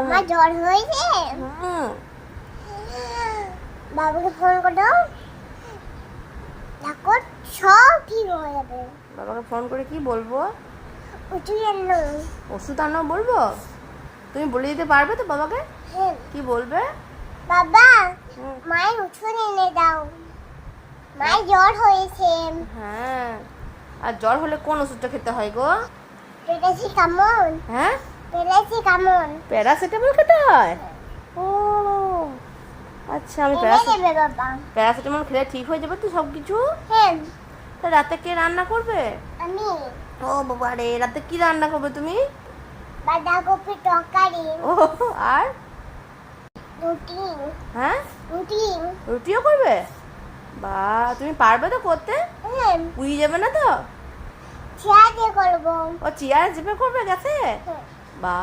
তোমার জ্বর হয়েছে? বাবাকে ফোন করো, দেখো সব ঠিক হয়ে যাবে। বাবাকে ফোন করে কি বলবো? ওষুধ আনো। ওষুধ আনো বলবো? তুমি বলে দিতে পারবে তো বাবাকে? হ্যাঁ। কি বলবে? বাবা, মায়ের ওষুধ এনে দাও, মায়ের জ্বর হয়েছে। হ্যাঁ, আর জ্বর হলে কোন ওষুধটা খেতে হয় গো? প্যারাসিটামল। হ্যাঁ, প্যারাসিটামল। প্যারাসিটামল খেতে হয়? ও আচ্ছা, আমি এনে দেবে বাবা। প্যারাসিটামল খেলে ঠিক হয়ে যাবে তো সব কিছু? হ্যাঁ। তা রাতে কে রান্না করবে? আমি। ও বাবা রে, রাতে কি রান্না করবে তুমি? বাঁধাকপি তরকারি। ও, আর রুটি। হ্যাঁ, রুটি। রুটিও করবে? বা, তুমি পারবে তো করতে? হ্যাঁ। পুড়িয়ে যাবে না তো? চেয়ার দিয়ে করবো। ও চেয়ার চেপে করবে গেছে? হ্যাঁ। বা